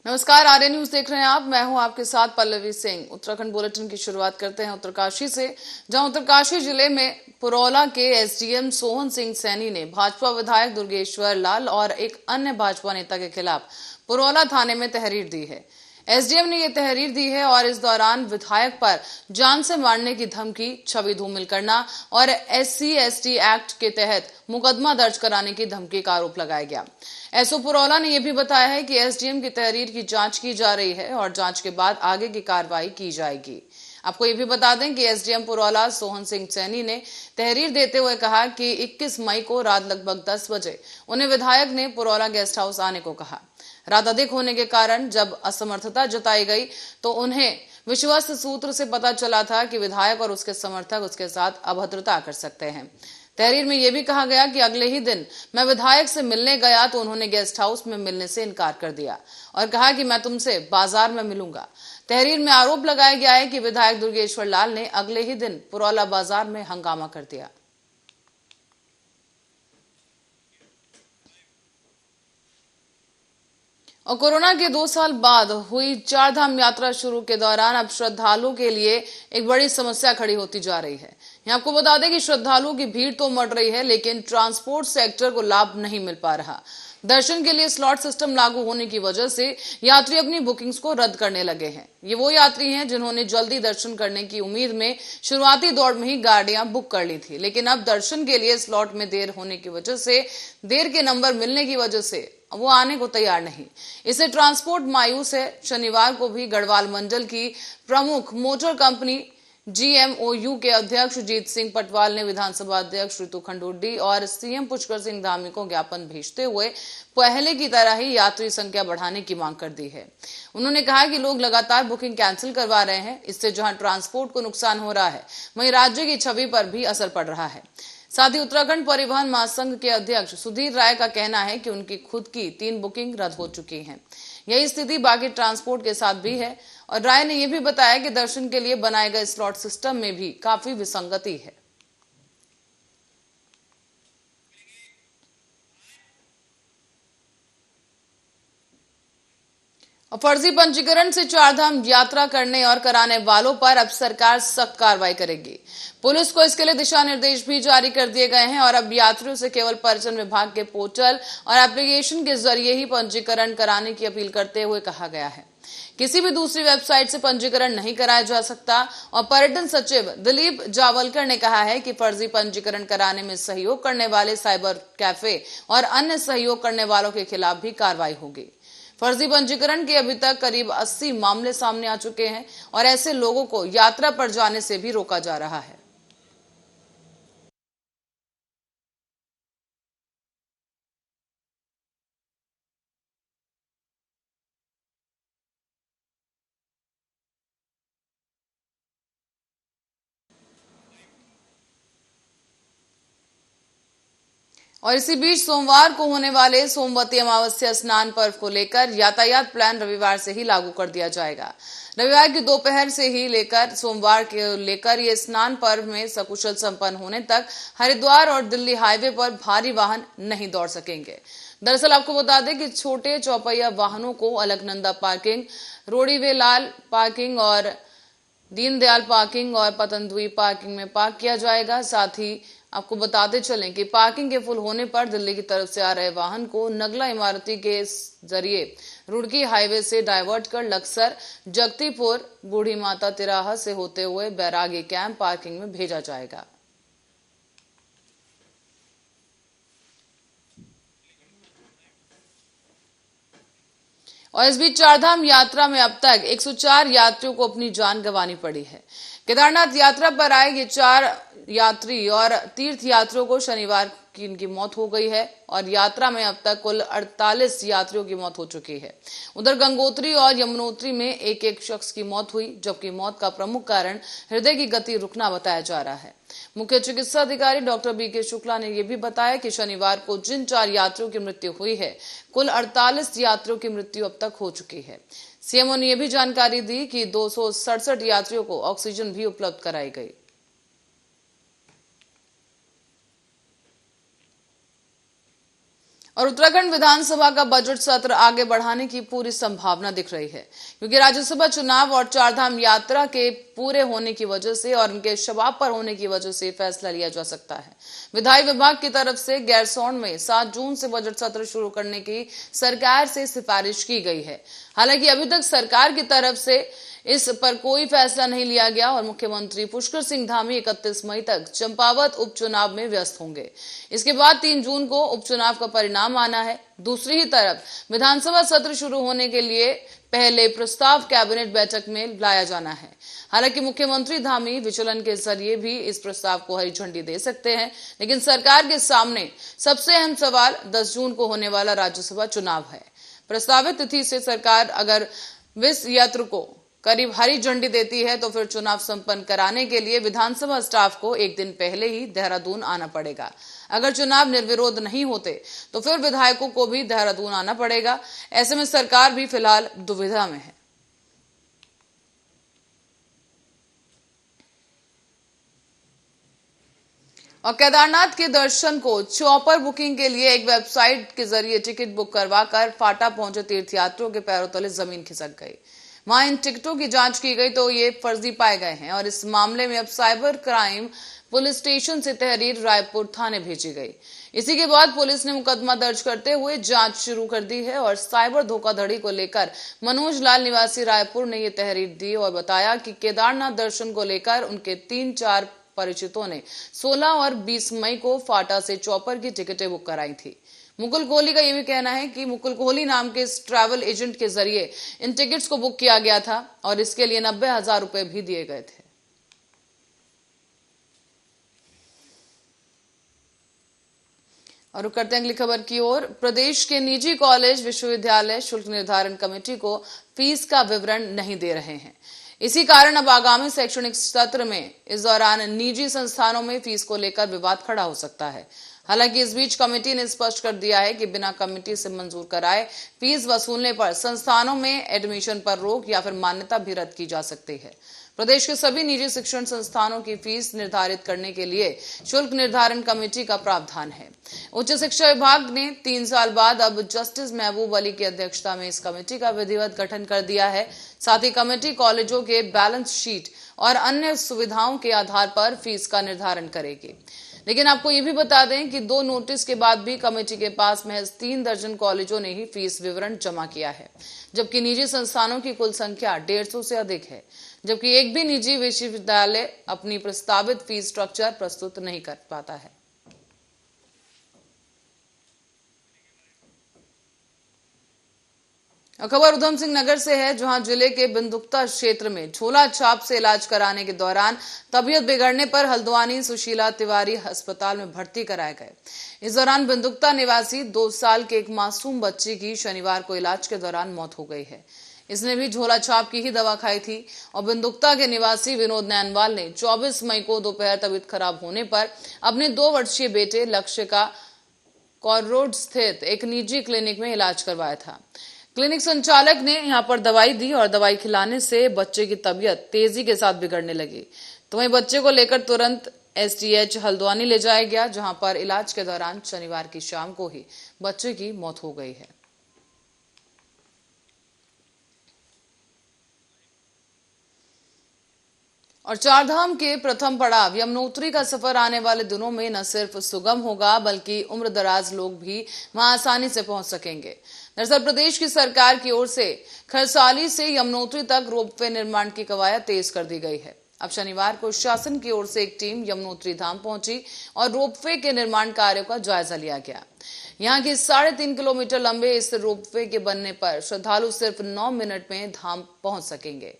नमस्कार, आर्य न्यूज देख रहे हैं आप। मैं हूं आपके साथ पल्लवी सिंह। उत्तराखंड बुलेटिन की शुरुआत करते हैं उत्तरकाशी से, जहां उत्तरकाशी जिले में पुरौला के एसडीएम सोहन सिंह सैनी ने भाजपा विधायक दुर्गेश्वर लाल और एक अन्य भाजपा नेता के खिलाफ पुरौला थाने में तहरीर दी है। एसडीएम ने यह तहरीर दी है और इस दौरान विधायक पर जान से मारने की धमकी, छवि धूमिल करना और SC/ST एक्ट के तहत मुकदमा दर्ज कराने की धमकी का आरोप लगाया गया। एसओ पुरौला ने यह भी बताया है कि एसडीएम की तहरीर की जांच की जा रही है और जांच के बाद आगे की कार्रवाई की जाएगी। आपको ये भी बता दें कि एसडीएम पुरौला सोहन सिंह सैनी ने तहरीर देते हुए कहा कि 21 मई को रात लगभग 10 बजे उन्हें विधायक ने पुरौला गेस्ट हाउस आने को कहा। रात अधिक होने के कारण जब असमर्थता जताई गई तो उन्हें विश्वस्त सूत्र से पता चला था कि विधायक और उसके समर्थक उसके साथ अभद्रता कर सकते हैं। तहरीर में यह भी कहा गया कि अगले ही दिन मैं विधायक से मिलने गया तो उन्होंने गेस्ट हाउस में मिलने से इनकार कर दिया और कहा कि मैं तुमसे बाजार में मिलूंगा। तहरीर में आरोप लगाया गया है कि विधायक दुर्गेश्वर लाल ने अगले ही दिन पुरौला बाजार में हंगामा कर दिया। और कोरोना के 2 साल बाद हुई चारधाम यात्रा शुरू के दौरान अब श्रद्धालुओं के लिए एक बड़ी समस्या खड़ी होती जा रही है। यहाँ आपको बता दें कि श्रद्धालुओं की भीड़ तो बढ़ रही है, लेकिन ट्रांसपोर्ट सेक्टर को लाभ नहीं मिल पा रहा। दर्शन के लिए स्लॉट सिस्टम लागू होने की वजह से यात्री अपनी बुकिंग्स को रद्द करने लगे हैं। ये वो यात्री हैं जिन्होंने जल्दी दर्शन करने की उम्मीद में शुरुआती दौड़ में ही गाड़ियां बुक कर ली थी, लेकिन अब दर्शन के लिए स्लॉट में देर होने की वजह से, देर के नंबर मिलने की वजह से वो आने को तैयार नहीं। इससे ट्रांसपोर्ट मायूस है। शनिवार को भी गढ़वाल मंडल की प्रमुख मोटर कंपनी GMOU के अध्यक्ष जीत सिंह पटवाल ने विधानसभा अध्यक्ष ऋतु खंडूडी और सीएम पुष्कर सिंह धामी को ज्ञापन भेजते हुए पहले की तरह ही यात्री संख्या बढ़ाने की मांग कर दी है। उन्होंने कहा कि लोग लगातार बुकिंग कैंसिल करवा रहे हैं। इससे जहां ट्रांसपोर्ट को नुकसान हो रहा है, वहीं राज्य की छवि पर भी असर पड़ रहा है। साथ ही उत्तराखंड परिवहन महासंघ के अध्यक्ष सुधीर राय का कहना है कि उनकी खुद की 3 बुकिंग रद्द हो चुकी हैं। यही स्थिति बाकी ट्रांसपोर्ट के साथ भी है। और राय ने यह भी बताया कि दर्शन के लिए बनाए गए स्लॉट सिस्टम में भी काफी विसंगति है। और फर्जी पंजीकरण से चारधाम यात्रा करने और कराने वालों पर अब सरकार सख्त कार्रवाई करेगी। पुलिस को इसके लिए दिशा निर्देश भी जारी कर दिए गए हैं और अब यात्रियों से केवल पर्यटन विभाग के पोर्टल और एप्लीकेशन के जरिए ही पंजीकरण कराने की अपील करते हुए कहा गया है। किसी भी दूसरी वेबसाइट से पंजीकरण नहीं कराया जा सकता। और पर्यटन सचिव दिलीप जावलकर ने कहा है कि फर्जी पंजीकरण कराने में सहयोग करने वाले साइबर कैफे और अन्य सहयोग करने वालों के खिलाफ भी कार्रवाई होगी। फर्जी पंजीकरण के अभी तक करीब 80 मामले सामने आ चुके हैं और ऐसे लोगों को यात्रा पर जाने से भी रोका जा रहा है। और इसी बीच सोमवार को होने वाले सोमवती अमावस्या स्नान पर्व को लेकर यातायात प्लान रविवार से ही लागू कर दिया जाएगा। रविवार की दोपहर से ही लेकर सोमवार के लेकर ये स्नान पर्व में सकुशल संपन्न होने तक हरिद्वार और दिल्ली हाईवे पर भारी वाहन नहीं दौड़ सकेंगे। दरअसल आपको बता दें कि छोटे चौपहिया वाहनों को अलकनंदा पार्किंग, रोडीवेलाल पार्किंग और दीनदयाल पार्किंग और पतनद्वीप पार्किंग में पार्क किया जाएगा। साथ ही आपको बताते चलें कि पार्किंग के फुल होने पर दिल्ली की तरफ से आ रहे वाहन को नगला इमारती के जरिए रुड़की हाईवे से डाइवर्ट कर लक्सर, जगतीपुर, बूढ़ी माता तिराहा से होते हुए बैरागी कैंप पार्किंग में भेजा जाएगा। और इस बीच चारधाम यात्रा में अब तक 104 यात्रियों को अपनी जान गंवानी पड़ी है। केदारनाथ यात्रा पर आए ये 4 यात्री और तीर्थ यात्रियों को शनिवार की इनकी मौत हो गई है और यात्रा में अब तक कुल 48 यात्रियों की मौत हो चुकी है। उधर गंगोत्री और यमुनोत्री में एक एक शख्स की मौत हुई, जबकि मौत का प्रमुख कारण हृदय की गति रुकना बताया जा रहा है। मुख्य चिकित्सा अधिकारी डॉक्टर BK शुक्ला ने यह भी बताया कि शनिवार को जिन 4 यात्रियों की मृत्यु हुई है, कुल 48 यात्रियों की मृत्यु अब तक हो चुकी है। सीएमओ ने यह भी जानकारी दी कि 267 यात्रियों को ऑक्सीजन भी उपलब्ध कराई गई। और उत्तराखंड विधानसभा का बजट सत्र आगे बढ़ाने की पूरी संभावना दिख रही है, क्योंकि राज्यसभा चुनाव और चारधाम यात्रा के पूरे होने की वजह से और उनके शबाब पर होने की वजह से फैसला लिया जा सकता है। विधायी विभाग की तरफ से गैरसैंण में 7 जून से बजट सत्र शुरू करने की सरकार से सिफारिश की गई है। हालांकि अभी तक सरकार की तरफ से इस पर कोई फैसला नहीं लिया गया और मुख्यमंत्री पुष्कर सिंह धामी 31 मई तक चंपावत उपचुनाव में व्यस्त होंगे। इसके बाद 3 जून को उपचुनाव का परिणाम आना है। दूसरी ही तरफ विधानसभा सत्र शुरू होने के लिए पहले प्रस्ताव कैबिनेट बैठक में लाया जाना है। हालांकि मुख्यमंत्री धामी विचलन के जरिए भी इस प्रस्ताव को हरी झंडी दे सकते हैं, लेकिन सरकार के सामने सबसे अहम सवाल 10 जून को होने वाला राज्यसभा चुनाव है। प्रस्तावित तिथि से सरकार अगर विस यंत्र को करीब हरी झंडी देती है तो फिर चुनाव संपन्न कराने के लिए विधानसभा स्टाफ को एक दिन पहले ही देहरादून आना पड़ेगा। अगर चुनाव निर्विरोध नहीं होते तो फिर विधायकों को भी देहरादून आना पड़ेगा। ऐसे में सरकार भी फिलहाल दुविधा में है। और केदारनाथ के दर्शन को चॉपर बुकिंग के लिए एक वेबसाइट के जरिए टिकट बुक करवाकर फाटा पहुंचे तीर्थयात्रियों के पैरों तले जमीन खिसक गई। वहां इन टिकटों की जांच की गई तो ये फर्जी पाए गए हैं और इस मामले में अब साइबर क्राइम पुलिस स्टेशन से तहरीर रायपुर थाने भेजी गई। इसी के बाद पुलिस ने मुकदमा दर्ज करते हुए जांच शुरू कर दी है और साइबर धोखाधड़ी को लेकर मनोज लाल निवासी रायपुर ने ये तहरीर दी और बताया कि केदारनाथ दर्शन को लेकर उनके 3-4 परिचितों ने 16 और 20 मई को फाटा से चॉपर की टिकटें बुक कराई थी। मुकुल कोहली का यह भी कहना है कि मुकुल कोहली नाम के इस ट्रैवल एजेंट के जरिए इन टिकट्स को बुक किया गया था और इसके लिए 90,000 रुपए भी दिए गए थे। और करते हैं अगली खबर की ओर। प्रदेश के निजी कॉलेज विश्वविद्यालय शुल्क निर्धारण कमेटी को फीस का विवरण नहीं दे रहे हैं। इसी कारण अब आगामी शैक्षणिक सत्र में इस दौरान निजी संस्थानों में फीस को लेकर विवाद खड़ा हो सकता है। हालांकि इस बीच कमेटी ने स्पष्ट कर दिया है कि बिना कमेटी से मंजूर कराए फीस वसूलने पर संस्थानों में एडमिशन पर रोक या फिर मान्यता भी रद्द की जा सकती है। प्रदेश के सभी निजी शिक्षण संस्थानों की फीस निर्धारित करने के लिए शुल्क निर्धारण कमेटी का प्रावधान है। उच्च शिक्षा विभाग ने 3 साल बाद अब जस्टिस महबूब अली की अध्यक्षता में इस कमेटी का विधिवत गठन कर दिया है। साथ ही कमेटी कॉलेजों के बैलेंस शीट और अन्य सुविधाओं के आधार पर फीस का निर्धारण करेगी। लेकिन आपको ये भी बता दें कि 2 नोटिस के बाद भी कमेटी के पास महज 3 दर्जन कॉलेजों ने ही फीस विवरण जमा किया है, जबकि निजी संस्थानों की कुल संख्या 150 से अधिक है। जबकि एक भी निजी विश्वविद्यालय अपनी प्रस्तावित फीस स्ट्रक्चर प्रस्तुत नहीं कर पाता है। खबर उधम सिंह नगर से है, जहां जिले के बिंदुक्ता क्षेत्र में झोला छाप से इलाज कराने के दौरान तबीयत बिगड़ने पर हल्द्वानी सुशीला तिवारी अस्पताल में भर्ती कराए गए। इस दौरान बिंदुक्ता निवासी 2 साल के एक मासूम बच्चे की शनिवार को इलाज के दौरान मौत हो गई है। इसने भी झोला छाप की ही दवा खाई थी और बिंदुक्ता के निवासी विनोद नैनवाल ने 24 मई को दोपहर तबीयत खराब होने पर अपने 2 वर्षीय बेटे लक्ष्य का कॉररोड स्थित एक निजी क्लिनिक में इलाज करवाया था। क्लिनिक संचालक ने यहां पर दवाई दी और दवाई खिलाने से बच्चे की तबीयत तेजी के साथ बिगड़ने लगी। तो वहीं बच्चे को लेकर तुरंत STH हल्द्वानी ले जाया गया, जहां पर इलाज के दौरान शनिवार की शाम को ही बच्चे की मौत हो गई है। और चारधाम के प्रथम पड़ाव यमुनोत्री का सफर आने वाले दिनों में न सिर्फ सुगम होगा बल्कि उम्रदराज लोग भी वहां आसानी से पहुंच सकेंगे। दरअसल प्रदेश की सरकार की ओर से खरसाली से यमुनोत्री तक रोपवे निर्माण की कवायद तेज कर दी गई है। अब शनिवार को शासन की ओर से एक टीम यमुनोत्री धाम पहुंची और रोपवे के निर्माण कार्यों का जायजा लिया गया। यहाँ के 3.5 किलोमीटर लंबे इस रोपवे के बनने पर श्रद्धालु सिर्फ 9 मिनट में धाम पहुंच सकेंगे।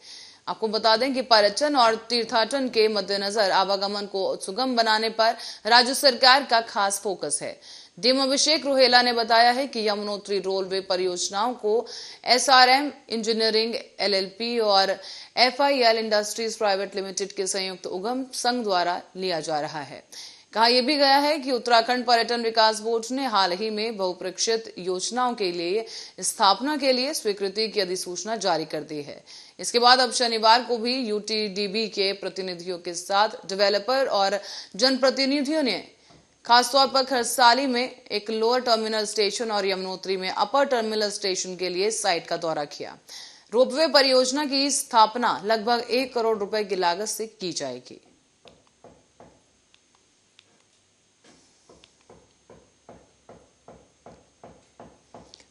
आपको बता दें कि पर्यटन और तीर्थाटन के मद्देनजर आवागमन को सुगम बनाने पर राज्य सरकार का खास फोकस है। डीएम अभिषेक रोहेला ने बताया है कि यमुनोत्री रोलवे परियोजनाओं को SRM इंजीनियरिंग LLP और FIL इंडस्ट्रीज प्राइवेट लिमिटेड के संयुक्त उद्यम संघ द्वारा लिया जा रहा है। कहा यह भी गया है कि उत्तराखंड पर्यटन विकास बोर्ड ने हाल ही में बहुप्रेक्षित योजनाओं के लिए स्थापना के लिए स्वीकृति की अधिसूचना जारी कर दी है। इसके बाद अब शनिवार को भी UTDB के प्रतिनिधियों के साथ डेवलपर और जनप्रतिनिधियों ने खासतौर पर खरसाली में एक लोअर टर्मिनल स्टेशन और यमुनोत्री में अपर टर्मिनल स्टेशन के लिए साइट का दौरा किया। रोपवे परियोजना की स्थापना लगभग 1 करोड़ रुपए की लागत से की जाएगी।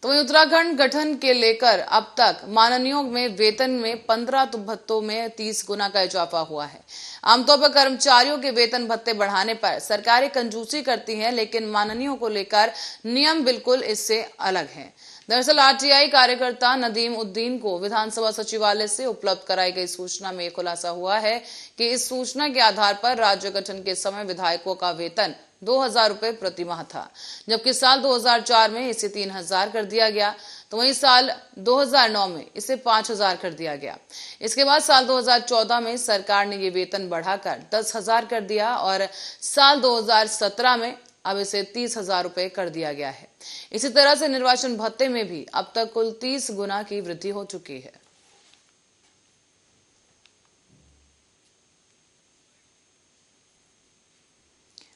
तो वहीं उत्तराखंड गठन के लेकर अब तक माननीयों में वेतन में 15 तो भत्तों में 30 गुना का इजाफा हुआ है। आमतौर पर कर्मचारियों के वेतन भत्ते बढ़ाने पर सरकारें कंजूसी करती हैं, लेकिन माननीयों को लेकर नियम बिल्कुल इससे अलग है। दरअसल आरटीआई कार्यकर्ता नदीम उद्दीन को विधानसभा सचिवालय से उपलब्ध कराई गई सूचना में खुलासा हुआ है कि इस सूचना के आधार पर राज्य गठन के समय विधायकों का वेतन 2,000 रुपए प्रति माह था, जबकि साल 2004 में इसे 3,000 कर दिया गया। तो वहीं साल 2009 में इसे 5,000 कर दिया गया। इसके बाद साल 2014 में सरकार ने ये वेतन बढ़ाकर 10,000 कर दिया और साल 2017 में अब इसे 30,000 रुपए कर दिया गया है। इसी तरह से निर्वाचन भत्ते में भी अब तक कुल 30 गुना की वृद्धि हो चुकी है।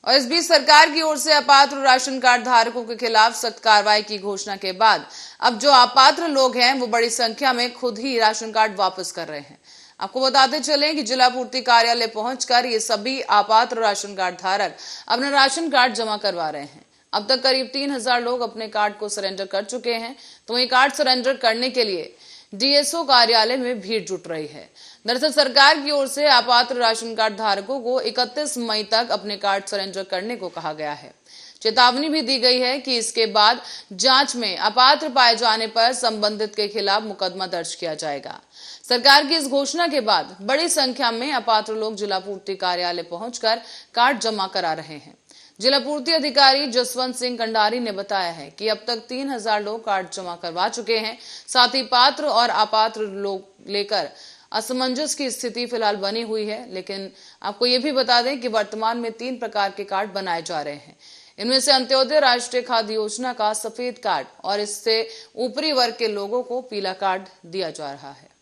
और इस बीच सरकार की ओर से अपात्र राशन कार्ड धारकों के खिलाफ सख्त कार्रवाई की घोषणा के बाद अब जो अपात्र लोग हैं वो बड़ी संख्या में खुद ही राशन कार्ड वापस कर रहे हैं। आपको बताते चलें कि जिला पूर्ति कार्यालय पहुंचकर ये सभी अपात्र राशन कार्ड धारक अपना राशन कार्ड जमा करवा रहे हैं। अब तक करीब 3,000 लोग अपने कार्ड को सरेंडर कर चुके हैं। तो वहीं कार्ड सरेंडर करने के लिए डीएसओ कार्यालय में भीड़ जुट रही है। दरअसल सरकार की ओर से अपात्र राशन कार्ड धारकों को 31 मई तक अपने कार्ड सरेंडर करने को कहा गया है। चेतावनी भी दी गई है कि इसके बाद जांच में अपात्र पाए जाने पर संबंधित के खिलाफ मुकदमा दर्ज किया जाएगा। सरकार की इस घोषणा के बाद बड़ी संख्या में अपात्र लोग जिला पूर्ति कार्यालय पहुंचकर कार्ड जमा करा रहे हैं। जिला पूर्ति अधिकारी जसवंत सिंह कंडारी ने बताया है कि अब तक 3,000 लोग कार्ड जमा करवा चुके हैं। साथ ही पात्र और अपात्र लोग लेकर असमंजस की स्थिति फिलहाल बनी हुई है। लेकिन आपको ये भी बता दें कि वर्तमान में 3 प्रकार के कार्ड बनाए जा रहे हैं। इनमें से अंत्योदय राष्ट्रीय खाद्य योजना का सफेद कार्ड और इससे ऊपरी वर्ग के लोगों को पीला कार्ड दिया जा रहा है।